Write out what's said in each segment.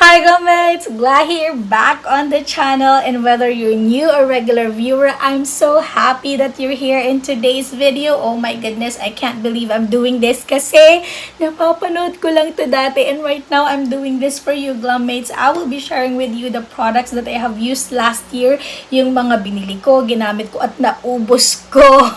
Hi guys! Glad here back on the channel, and whether you're new or regular viewer, I'm so happy that you're here in today's video. Oh my goodness, I can't believe I'm doing this kasi napapanood ko lang to dati, and right now I'm doing this for you Glammates. I will be sharing with you the products that I have used last year, yung mga binili ko, ginamit ko at naubos ko.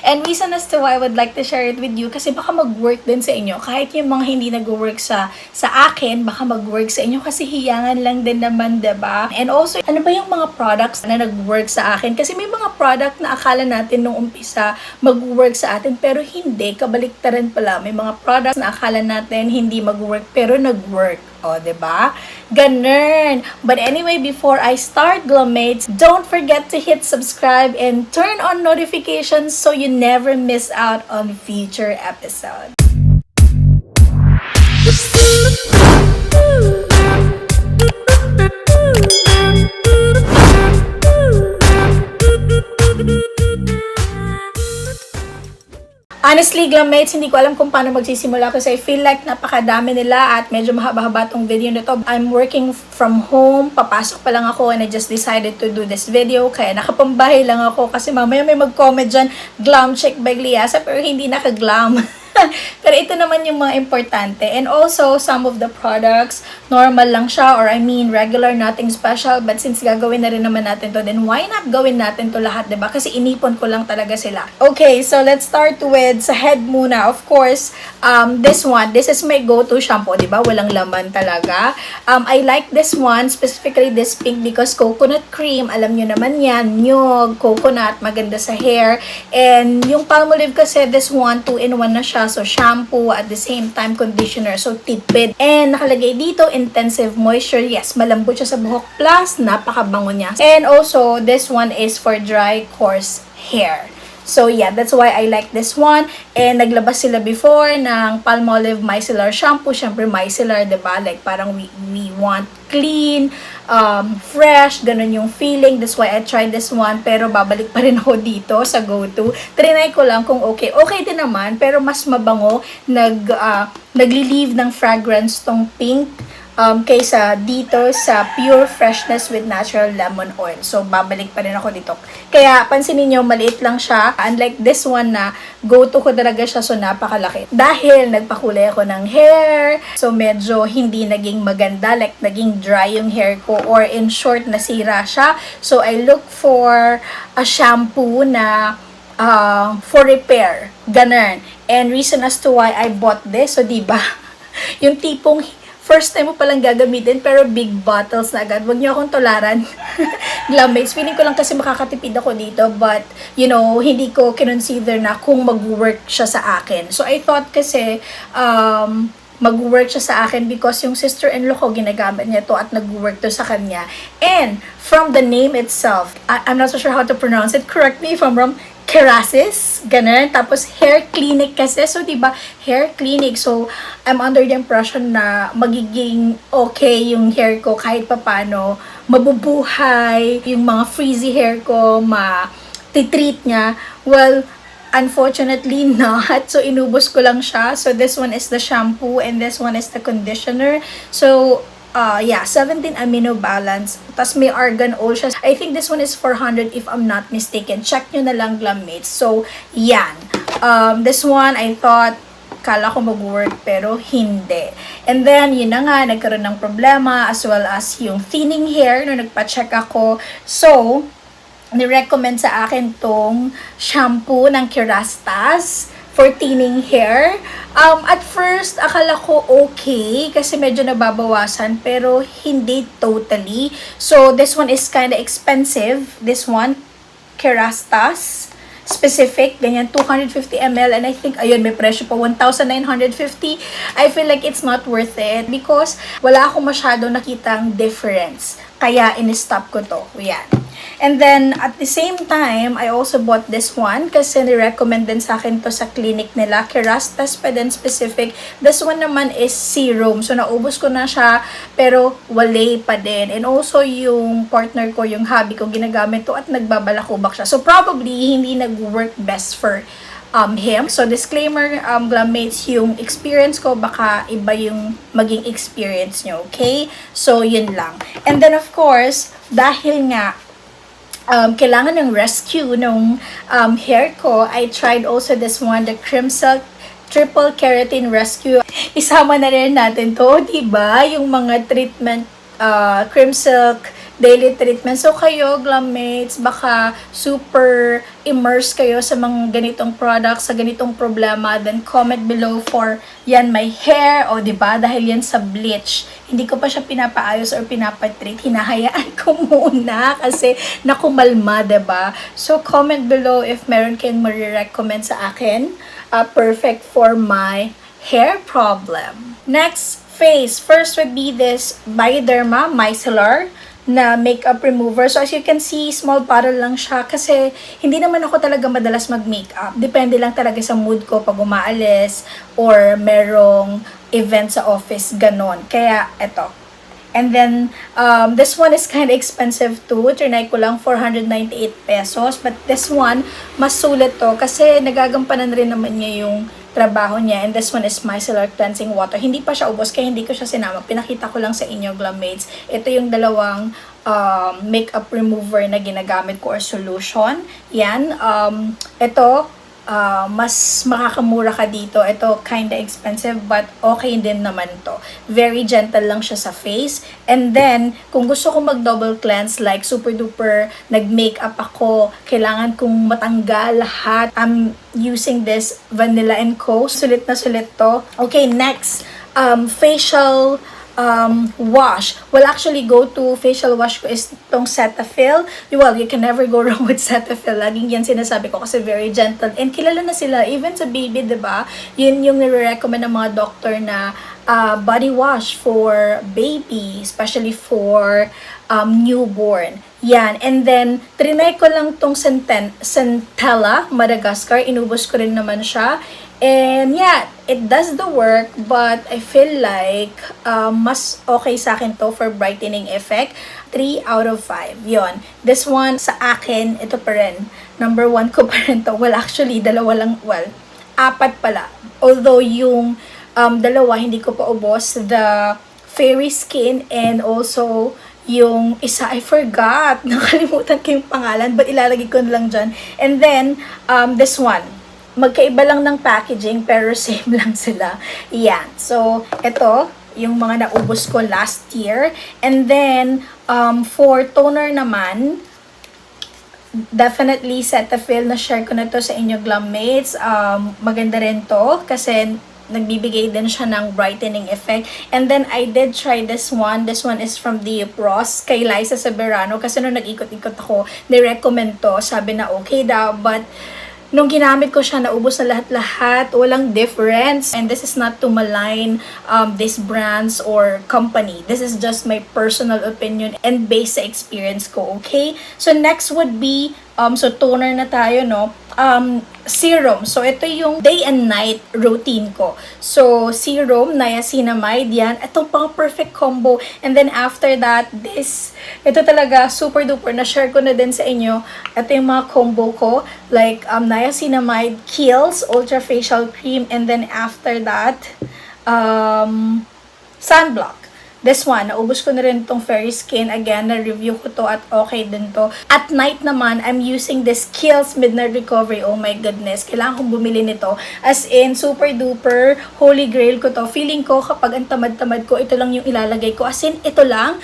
And reason as to why I would like to share it with you kasi baka mag-work din sa inyo. Kahit yung mga hindi nag-work sa akin, baka mag-work sa inyo kasi hiyangan lang din naman, diba? And also, ano ba yung mga products na nag-work sa akin? Kasi may mga product na akala natin nung umpisa mag-work sa atin pero hindi, kabaliktaran pala. May mga products na akala natin hindi mag-work pero nag-work. O, diba? Ganun. But anyway, before I start, Glammates, don't forget to hit subscribe and turn on notifications so you never miss out on future episodes. Honestly, Glammates, hindi ko alam kung paano magsisimula kasi I feel like napakadami nila at medyo mahaba-haba tong video na to. I'm working from home, papasok pa lang ako and I just decided to do this video kaya nakapambahay lang ako kasi mamaya may mag-comment dyan, Glam Chick Bagliasa, pero hindi naka-glam. Pero ito naman yung mga importante. And also, some of the products, normal lang siya or I mean, regular, nothing special. But since gagawin na rin naman natin to, then why not gawin natin to lahat, diba? Kasi inipon ko lang talaga sila. Okay, so let's start with sa head muna. Of course, this one, this is my go-to shampoo, diba? Walang laman talaga. I like this one, specifically this pink because coconut cream, alam nyo naman yan, nyug, coconut, maganda sa hair. And yung Palmolive kasi, this one, 2-in-1 na siya. So, shampoo at the same time conditioner. So, tipid. And nakalagay dito, intensive moisture. Yes, malambot siya sa buhok. Plus, napakabango niya. And also, this one is for dry, coarse hair. So, yeah, that's why I like this one. And naglabas sila before ng Palmolive micellar shampoo. Siyempre, micellar, diba? Like, parang we want clean, fresh, ganun yung feeling. That's why I tried this one. Pero babalik pa rin ako dito sa go-to. Trinay ko lang kung okay. Okay din naman, pero mas mabango. Nagli-leave ng fragrance tong pink. Kaysa dito sa Pure Freshness with Natural Lemon Oil. So, babalik pa rin ako dito. Kaya, pansinin nyo, maliit lang siya. Unlike this one na go-to ko talaga siya, so napakalaki. Dahil nagpakulay ako ng hair, so medyo hindi naging maganda, like naging dry yung hair ko, or in short, nasira siya. So, I look for a shampoo na for repair. Ganun. And reason as to why I bought this, so diba, yung tipong first time mo palang gagamitin, pero big bottles na agad. Huwag niyo akong tolaran. Glammates. Feeling ko lang kasi makakatipid ako dito, but, you know, hindi ko kinonsider na kung mag-work siya sa akin. So, I thought kasi, mag-work siya sa akin because yung sister-in-law ko, ginagamit niya to at nag-work to sa kanya. And, from the name itself, I'm not so sure how to pronounce it. Correct me if I'm wrong. Kerasis, ganun. Tapos, hair clinic kasi. So, diba, hair clinic. So, I'm under the impression na magiging okay yung hair ko kahit papano. Mabubuhay. Yung mga frizzy hair ko, ma-treat niya. Well, unfortunately not. So, inubos ko lang siya. So, this one is the shampoo and this one is the conditioner. So, yeah, 17 amino balance. Tapos may argan oil siya. I think this one is 400 if I'm not mistaken. Check nyo na lang, Glammates. So, yan. This one, I thought, kala ko mag-work, pero hindi. And then, yun na nga, nagkaroon ng problema, as well as yung thinning hair, nung nagpa-check ako. So, ni-recommend sa akin tong shampoo ng Kerastase for thinning hair. At first, akala ko okay kasi medyo nababawasan pero hindi totally. So, this one is kind of expensive. This one, Kerastase specific, ganyan, 250 ml. And I think, ayun, may presyo pa, 1,950. I feel like it's not worth it because wala akong masyado nakitang difference. Kaya, in-stop ko to. Yan. And then, at the same time, I also bought this one kasi ni-recommend din sa akin to sa clinic nila. Kerastase pa din specific. This one naman is serum. So, naubos ko na siya, pero wale pa din. And also, yung partner ko, yung hubby ko, ginagamit to at nagbabalakubak siya. So, probably, hindi nag-work best for him. So disclaimer, Glammates, yung experience ko baka iba yung maging experience nyo, okay? So yun lang. And then of course, dahil nga kailangan ng rescue nung hair ko, I tried also this one, the Cream Silk Triple Keratin Rescue. Isama na rin natin to, diba? Yung mga treatment, Cream Silk daily treatment. So kayo, Glammates, baka super immerse kayo sa mga ganitong products, sa ganitong problema, then comment below for yan, my hair, o diba, dahil yan sa bleach. Hindi ko pa siya pinapaayos or pinapatreat. Hinahayaan ko muna kasi nakumalma, diba? So comment below if meron kayong marirecommend sa akin. Perfect for my hair problem. Next phase, first would be this Bioderma Micellar na makeup remover. So as you can see, small bottle lang siya kasi hindi naman ako talaga madalas mag-makeup. Depende lang talaga sa mood ko pag umaalis or merong event sa office, ganon. Kaya eto. And then, this one is kind of expensive too. Trinay ko lang 498 pesos. But this one, mas sulit to kasi nagagampanan rin naman niya yung trabaho niya. And this one is micellar cleansing water. Hindi pa siya ubos kaya hindi ko siya sinama. Pinakita ko lang sa inyo, Glammates. Ito yung dalawang makeup remover na ginagamit ko or solution. Yan. Ito, mas makakamura ka dito. Ito, kinda expensive but okay din naman to. Very gentle lang siya sa face. And then, kung gusto ko mag-double cleanse, like super duper, nag-makeup ako, kailangan kong matanggal lahat. I'm using this Vanilla & Co. Sulit na sulit to. Okay, next, facial wash. Well, actually, go-to facial wash ko is tong Cetaphil. Well, you can never go wrong with Cetaphil. Laging yan sinasabi ko kasi very gentle. And kilala na sila, even sa baby, diba? Yun yung nire-recommend ng mga doctor na body wash for baby, especially for newborn. Yan. And then, trinay ko lang tong Centella Madagascar. Inubos ko rin naman siya. And yeah, it does the work, but I feel like mas okay sa akin to for brightening effect. 3 out of 5. Yon. This one, sa akin, ito pa rin. Number 1 ko pa rin to. Well, actually, dalawa lang. Well, 4 pala. Although yung dalawa, hindi ko pa ubos. The Fairy Skin and also yung isa, I forgot. Nakalimutan ko yung pangalan, but ilalagay ko na lang dyan. And then, this one. Magkaiba lang ng packaging pero same lang sila. Yan. So, ito, yung mga naubos ko last year. And then, for toner naman, definitely Cetaphil, na share ko na to sa inyo, Glammates. Maganda rin to kasi nagbibigay din siya ng brightening effect. And then, I did try this one. This one is from Diopros kay Liza Soberano kasi nung nag-ikot-ikot ako, ni-recommend to. Sabi na okay daw, but nung ginamit ko siya, naubos na lahat-lahat, walang difference. And this is not to malign these brands or company. This is just my personal opinion and based sa experience ko, okay? So next would be, so toner na tayo, no? Serum. So ito yung day and night routine ko. So serum, niacinamide, yan. Itong pang perfect combo. And then after that, ito talaga super duper. Na-share ko na din sa inyo. Ito yung mga combo ko. Like niacinamide, Kiehl's Ultra Facial Cream. And then after that, sunblock. This one, naubos ko na rin itong Fairy Skin. Again, na-review ko to at okay din to. At night naman, I'm using this Kiehl's Midnight Recovery. Oh my goodness, kailangan kong bumili nito. As in, super duper, holy grail ko to. Feeling ko kapag ang tamad-tamad ko, ito lang yung ilalagay ko. As in, ito lang.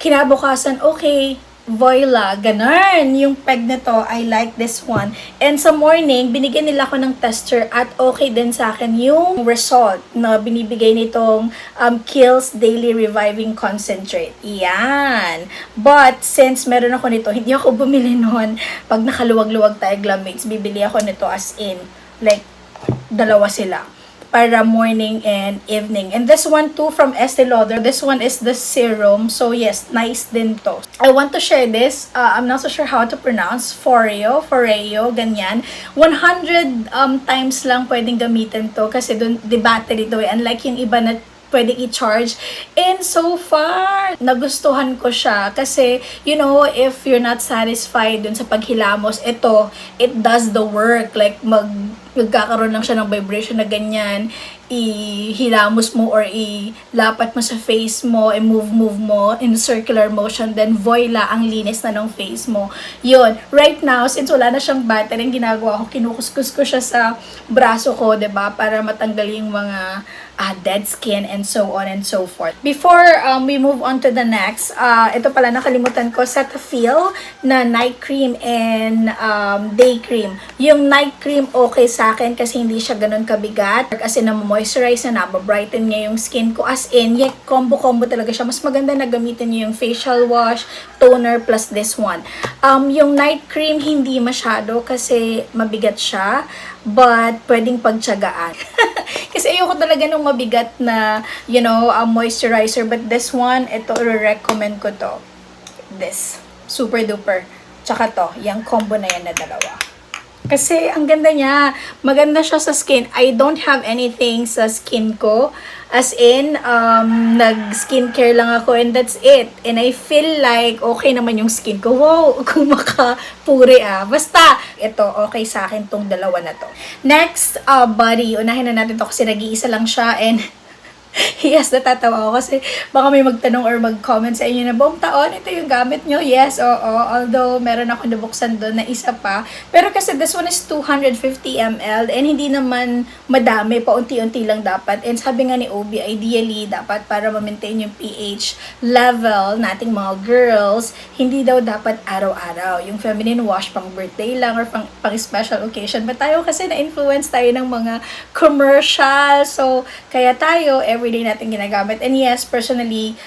Kinabukasan, okay, Voila, ganun. Yung peg na to, I like this one. And sa morning, binigyan nila ako ng tester at okay din sa akin yung result na binibigay nitong Kiehl's Daily Reviving Concentrate. Yan. But, since meron ako nito, hindi ako bumili noon. Pag nakaluwag-luwag tayo, Glammates, bibili ako nito as in, like, dalawa sila. Para morning and evening. And this one too from Estee Lauder. This one is the serum. So yes, nice din to. I want to share this. I'm not so sure how to pronounce. Foreo, ganyan. 100 times lang pwedeng gamitin to kasi dun, di battery to. Unlike yung iba na pwedeng i-charge. And so far, nagustuhan ko siya. Kasi, you know, if you're not satisfied dun sa paghilamos, it does the work. Like, nagkakaroon lang siya ng vibration na ganyan, ihilamos mo or ilapat mo sa face mo, i-move mo in circular motion, then voila, ang linis na ng face mo. Yun, right now, since wala na siyang battery, ang ginagawa ko, kinukuskus ko siya sa braso ko, 'di ba, para matanggal yung mga dead skin and so on and so forth. Before we move on to the next, ito pala nakalimutan ko, Cetaphil na night cream and day cream. Yung night cream okay sa akin kasi hindi siya ganun kabigat. As in, na-moisturize na, brighten niya yung skin ko. As in, combo talaga siya. Mas maganda na gamitin niyo yung facial wash, toner plus this one. Yung night cream hindi masyado kasi mabigat siya, but pwedeng pagtiyagaan. Kasi ayoko talaga nung mabigat na, moisturizer. But this one, ito, recommend ko to. This. Super duper. Tsaka to, yung combo na yan na dalawa. Kasi ang ganda niya. Maganda siya sa skin. I don't have anything sa skin ko. As in, nag-skincare lang ako and that's it. And I feel like okay naman yung skin ko. Wow, kumakapuri Basta, ito, okay sa akin tong dalawa na to. Next, body. Unahin na natin to kasi nag-iisa lang siya and yes, natatawa ako kasi baka may magtanong or mag-comment sa inyo na buong taon, ito yung gamit nyo. Yes, oo. Although, meron ako nabuksan doon na isa pa. Pero kasi this one is 250 ml and hindi naman madami, paunti-unti lang dapat. And sabi nga ni Obi, ideally, dapat para ma-maintain yung pH level nating mga girls, hindi daw dapat araw-araw. Yung feminine wash pang birthday lang or pang special occasion. But tayo kasi na-influence tayo ng mga commercial. So, kaya tayo, everyday natin ginagamit. And yes, personally,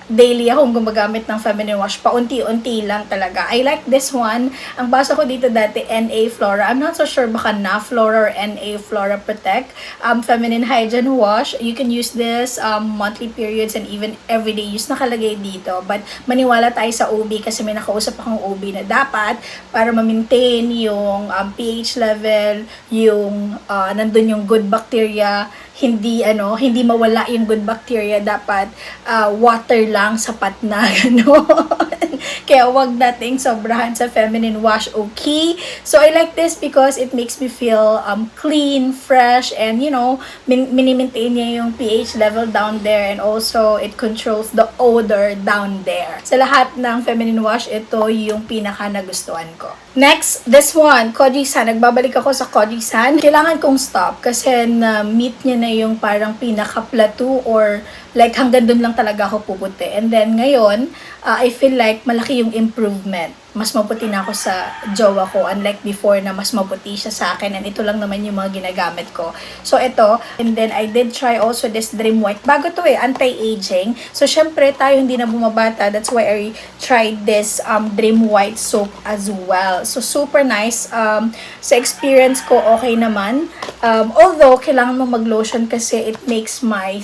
daily akong gumagamit ng feminine wash. Paunti-unti lang talaga. I like this one. Ang basa ko dito dati, NA Flora. I'm not so sure baka na Flora or NA Flora Protect. Feminine hygiene wash. You can use this monthly periods and even everyday use nakalagay dito. But maniwala tayo sa OB kasi may nakausap akong OB na dapat para ma-maintain yung pH level, yung nandun yung good bacteria, hindi mawala yung good bacteria, dapat water lang sapat na kaya wag nating sobrahan sa feminine wash, okay? So I like this because it makes me feel clean, fresh, and mini-maintain niya yung pH level down there, and also it controls the odor down there. Sa lahat ng feminine wash, ito yung pinaka nagustuhan ko. Next, this one, Koji-san. Nagbabalik ako sa Koji-san. Kailangan kong stop kasi na-meet niya na yung parang pinaka-plateau or like hanggang dun lang talaga ako puputi. And then ngayon, I feel like malaki yung improvement. Mas maputi na ako sa jowa ko, unlike before na mas maputi siya sa akin, and ito lang naman yung mga ginagamit ko. So ito, and then I did try also this Dream White. Bago to anti-aging. So syempre tayo hindi na bumabata, that's why I tried this Dream White soap as well. So super nice. Sa experience ko, okay naman. Although, kailangan mo mag-lotion kasi it makes my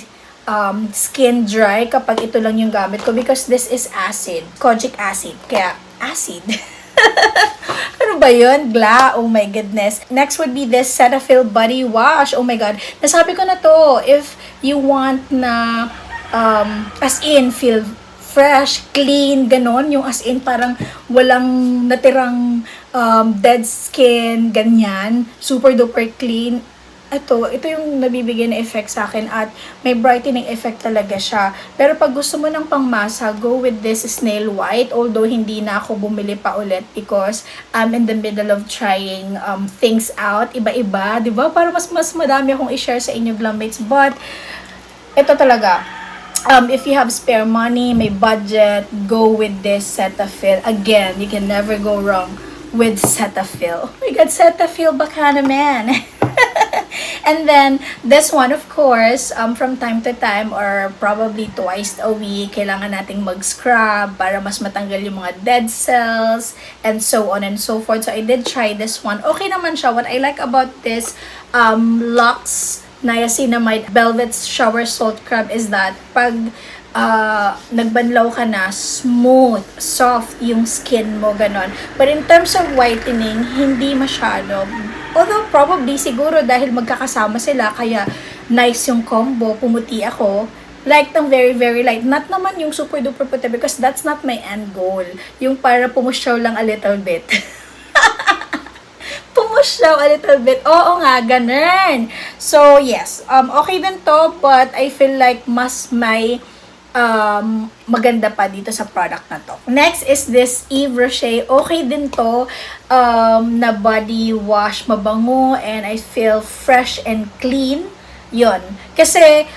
skin dry kapag ito lang yung gamit ko because this is acid, kojic acid, kaya acid. Ano ba yun? Gla, oh my goodness. Next would be this Cetaphil body wash. Oh my god, nasabi ko na to, if you want na as in feel fresh, clean, ganon, yung as in parang walang natirang dead skin, ganyan, super duper clean. Ito yung nabibigay na effect sa akin at may brightening effect talaga siya. Pero pag gusto mo ng pangmasa, go with this Snail White. Although hindi na ako bumili pa ulit because I'm in the middle of trying things out. Iba-iba, di ba? Para mas madami akong i-share sa inyo, Glummates. But, ito talaga. If you have spare money, may budget, go with this Cetaphil. Again, you can never go wrong with Cetaphil. Oh my God, Cetaphil baka naman. And then, this one, of course, from time to time or probably twice a week, kailangan nating mag-scrub para mas matanggal yung mga dead cells and so on and so forth. So, I did try this one. Okay naman siya. What I like about this Lux Niacinamide Velvet Shower Salt Scrub is that pag nagbanlaw ka na, smooth, soft yung skin mo, ganon. But in terms of whitening, hindi masyado. Although probably siguro dahil magkakasama sila, kaya nice yung combo, pumuti ako. Like ng very, very light. Not naman yung super duper puti because that's not my end goal. Yung para pumusyaw lang a little bit. Pumusyaw siya a little bit. Oo nga, ganun. So, yes. Okay din to, but I feel like mas may maganda pa dito sa product na to. Next is this Yves Rocher. Okay din to na body wash, mabango, and I feel fresh and clean. Yon. Kasi,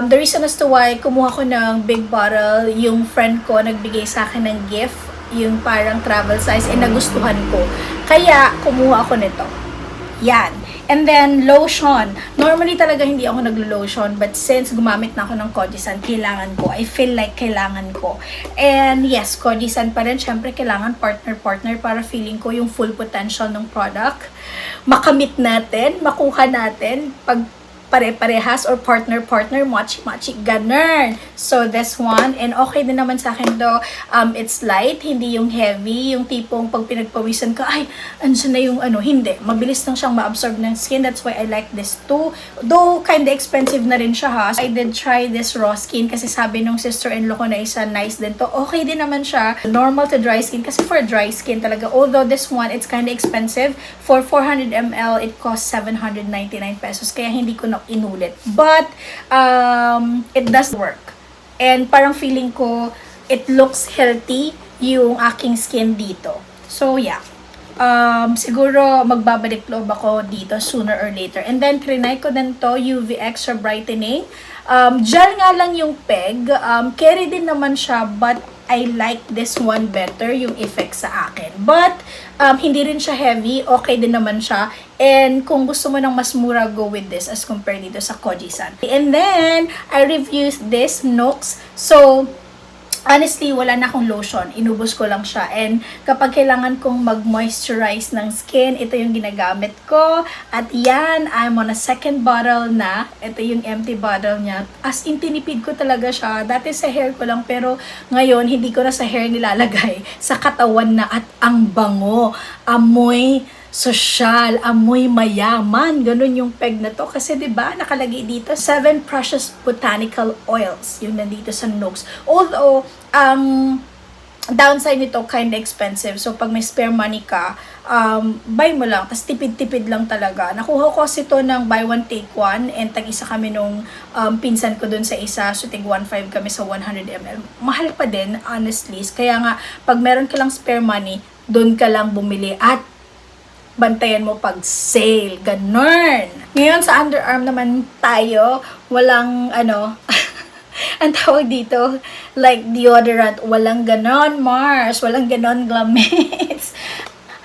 the reason as to why kumuha ko ng big bottle, yung friend ko nagbigay sa akin ng gift, yung parang travel size, and nagustuhan ko. Kaya, kumuha ako nito. Yan. And then, lotion. Normally talaga hindi ako naglo-lotion, but since gumamit na ako ng Kojie-san, kailangan ko. I feel like kailangan ko. And yes, Kojie-san pa rin. Syempre, kailangan partner-partner para feeling ko yung full potential ng product. Makamit natin, makuha natin, pag pare-parehas or partner-partner, matchy-matchy, ganun. So, this one, and okay din naman sa akin do, it's light, hindi yung heavy, yung tipong pag pinagpawisan ka, ay, andyan na yung hindi. Mabilis lang siyang ma-absorb ng skin, that's why I like this too. Though, kinda expensive na rin siya ha. I did try this raw skin kasi sabi nung sister-in-law ko na isa, nice din to. Okay din naman siya. Normal to dry skin kasi for dry skin talaga. Although this one, it's kinda expensive. For 400 ml, it costs 799 pesos. Kaya hindi ko na inulit. But, it does work. And parang feeling ko, it looks healthy yung aking skin dito. So, yeah. Siguro magbabalik loob ako dito sooner or later. And then, trinay ko din to, UV Extra Brightening. Gel nga lang yung peg. Carry din naman siya, but I like this one better, yung effect sa akin. But, hindi rin siya heavy, okay din naman siya. And kung gusto mo ng mas mura, go with this as compared dito sa Kojie-san. And then, I reviewed this Nooks. So, honestly, wala na akong lotion. Inubos ko lang siya. And kapag kailangan kong mag-moisturize ng skin, ito yung ginagamit ko. At yan, I'm on a second bottle na. Ito yung empty bottle niya. As in, tinipid ko talaga siya. Dati sa hair ko lang, pero ngayon, hindi ko na sa hair nilalagay. Sa katawan na at ang bango. Amoy sosyal, amoy mayaman. Ganun yung peg na to. Kasi 'di ba nakalagay dito 7 precious botanical oils. Yung nandito sa Nooks. Although, downside nito kind of expensive. So, pag may spare money ka, buy mo lang. Tapos tipid-tipid lang talaga. Nakuha ko kasi ito ng buy one take one. And tag-isa kami nung pinsan ko dun sa isa. So, tig 1.5 kami sa 100 ml. Mahal pa din, honestly. Kaya nga, pag meron ka lang spare money, dun ka lang bumili. At bantayan mo pag sale. Ganun. Ngayon sa underarm naman tayo, walang ang tawag dito, like deodorant, walang ganon Mars, walang ganon Glamex.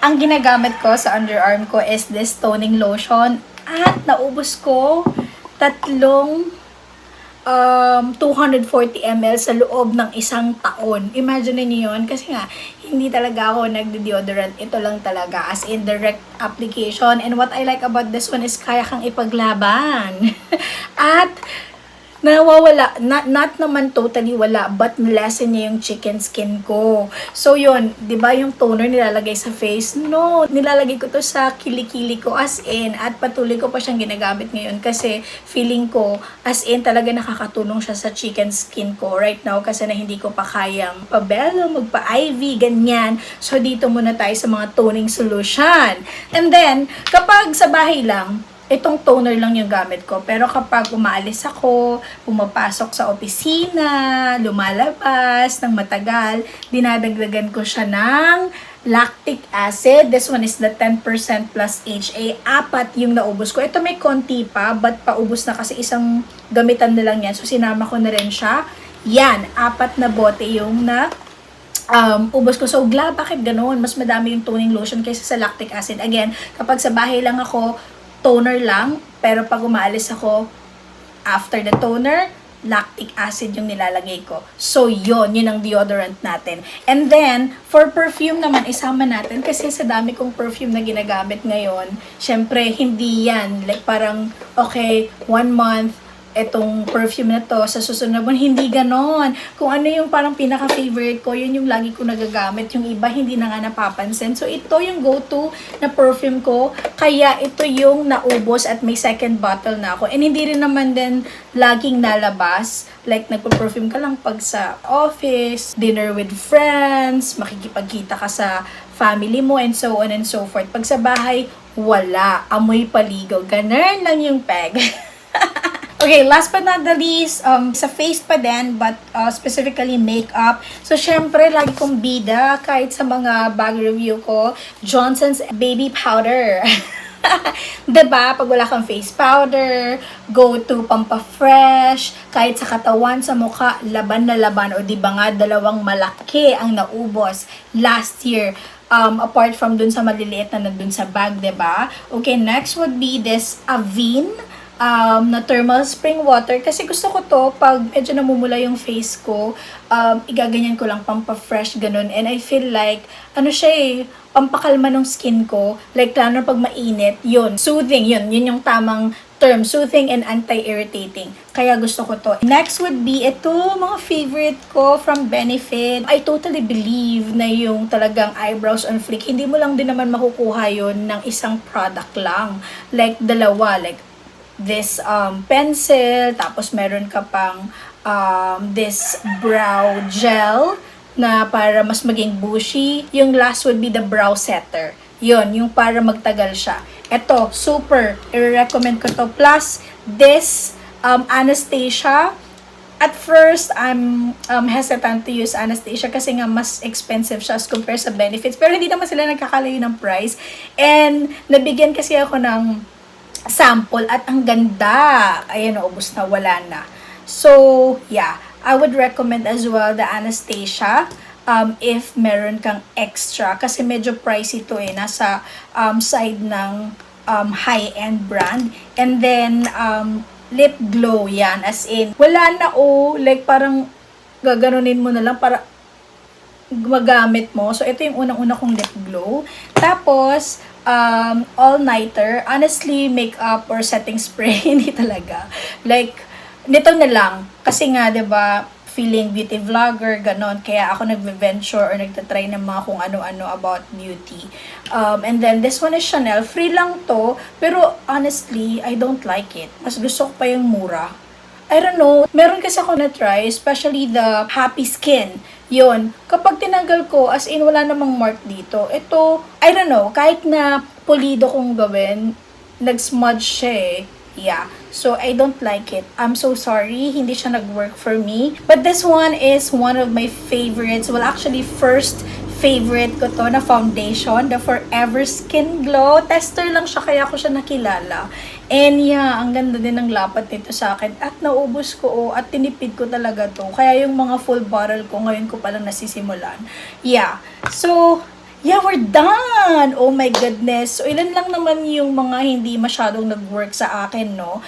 Ang ginagamit ko sa underarm ko is this toning lotion at naubos ko tatlong 240 ml sa loob ng isang taon. Imagine niyo yun. Kasi nga, hindi talaga ako nagde-deodorant. Ito lang talaga. As in, direct application. And what I like about this one is kaya kang ipaglaban. At, nawawala, not naman totally wala, but lessen niya yung chicken skin ko. So yun, 'di ba yung toner nilalagay sa face? No, nilalagay ko to sa kilikili ko as in, at patuloy ko pa siyang ginagamit ngayon kasi feeling ko as in talaga nakakatulong siya sa chicken skin ko right now kasi na hindi ko pa kayang pabelo, magpa-IV, ganyan. So dito muna tayo sa mga toning solution. And then, kapag sa bahay lang, itong toner lang yung gamit ko. Pero kapag umaalis ako, pumapasok sa opisina, lumalabas ng matagal, dinadagdagan ko siya ng lactic acid. This one is the 10% plus HA. 4 yung naubos ko. Ito may konti pa, but paubos na kasi isang gamitan na lang yan. So, sinama ko na rin siya. Yan, 4 na bote yung ubos ko. So, bakit ganoon? Mas madami yung toning lotion kaysa sa lactic acid. Again, kapag sa bahay lang ako, toner lang, pero pag umaalis ako, after the toner, lactic acid yung nilalagay ko. So, yun ang deodorant natin. And then, for perfume naman, isama natin, kasi sa dami kong perfume na ginagamit ngayon, syempre, hindi yan. Like, parang, okay, 1 month, etong perfume na to, sa susunod na buwan, hindi ganon. Kung ano yung parang pinaka-favorite ko, yun yung lagi ko nagagamit. Yung iba, hindi na nga napapansin. So, ito yung go-to na perfume ko. Kaya, ito yung naubos at may second bottle na ako. And hindi rin naman din laging nalabas. Like, nagpo-perfume ka lang pag sa office, dinner with friends, makikipagkita ka sa family mo, and so on and so forth. Pag sa bahay, wala. Amoy paligo. Ganun lang yung peg. Okay, last but not the least, sa face pa din, but specifically makeup. So, syempre, lagi kong bida, kahit sa mga bag review ko, Johnson's Baby Powder. Diba? Pag wala kang face powder, go to Pampafresh, kahit sa katawan, sa mukha, laban na laban. O diba nga, dalawang malaki ang naubos last year. Apart from dun sa maliliit na nandun sa bag, diba? Okay, next would be this Avene na thermal spring water, kasi gusto ko to pag medyo namumula yung face ko, igaganyan ko lang, pampa-fresh, ganun, and I feel like, ano siya pampakalma ng skin ko, like lalo pag mainit, yun, soothing, yun yung tamang term, soothing and anti-irritating, kaya gusto ko to. Next would be ito, mga favorite ko from Benefit. I totally believe na yung talagang eyebrows on fleek, hindi mo lang din naman makukuha yun ng isang product lang, like dalawa, like this pencil, tapos meron ka pang this brow gel na para mas maging bushy. Yung last would be the brow setter. Yun, yung para magtagal siya. Ito, super, i-recommend ko to. Plus, this Anastasia. At first, I'm hesitant to use Anastasia kasi nga mas expensive siya as compared sa Benefits. Pero hindi naman sila nagkakalayo ng price. And nabigyan kasi ako ng sample at ang ganda. Ayan, ubos na, wala na. So, yeah. I would recommend as well the Anastasia if meron kang extra. Kasi medyo pricey to nasa side ng high-end brand. And then, lip glow yan. As in, wala na like parang gaganunin mo na lang para magamit mo. So, ito yung unang-una kong lip glow. Tapos, all-nighter. Honestly, makeup or setting spray, hindi talaga. Like, nito na lang. Kasi nga, 'di ba, feeling beauty vlogger, ganon. Kaya ako nagve-venture or nagtatry ng mga kung ano-ano about beauty. And then, this one is Chanel. Free lang to. Pero, honestly, I don't like it. Mas gusto ko pa yung mura. I don't know. Meron kasi ako na-try, especially the Happy Skin. Yun. Kapag tinanggal ko, as in, wala namang mark dito. Ito, I don't know. Kahit na pulido kong gawin, nag-smudge siya Yeah. So, I don't like it. I'm so sorry. Hindi siya nag-work for me. But this one is one of my favorites. Well, actually, first favorite ko to na foundation. The Forever Skin Glow. Tester lang siya, kaya ko siya nakilala. And yeah, ang ganda din ng lapat nito sa akin. At naubos ko at tinipid ko talaga to. Kaya yung mga full bottle ko, ngayon ko palang nasisimulan. Yeah. So, yeah, we're done! Oh my goodness. So, ilan lang naman yung mga hindi masyadong nag-work sa akin, no?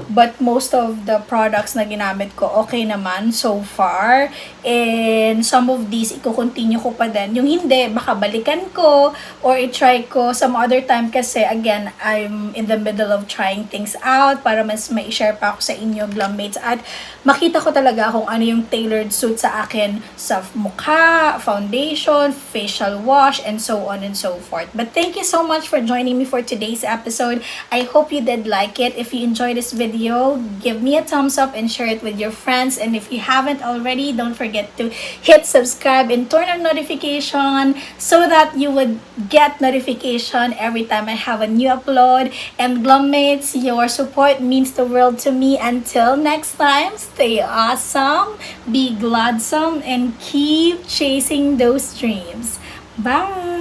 But most of the products na ginamit ko, okay naman so far. And some of these, i-continue ko pa din. Yung hindi, baka balikan ko or i-try ko some other time kasi, again, I'm in the middle of trying things out para mas mai-share pa ako sa inyo, Glummates. At makita ko talaga kung ano yung tailored suit sa akin sa mukha, foundation, facial wash, and so on and so forth. But thank you so much for joining me for today's episode. I hope you did like it. If you enjoyed this video, give me a thumbs up and share it with your friends. And if you haven't already, don't forget to hit subscribe and turn on notification so that you would get notification every time I have a new upload. And Glummates, your support means the world to me. Until next time, stay awesome, be gladsome, and keep chasing those dreams. Bye!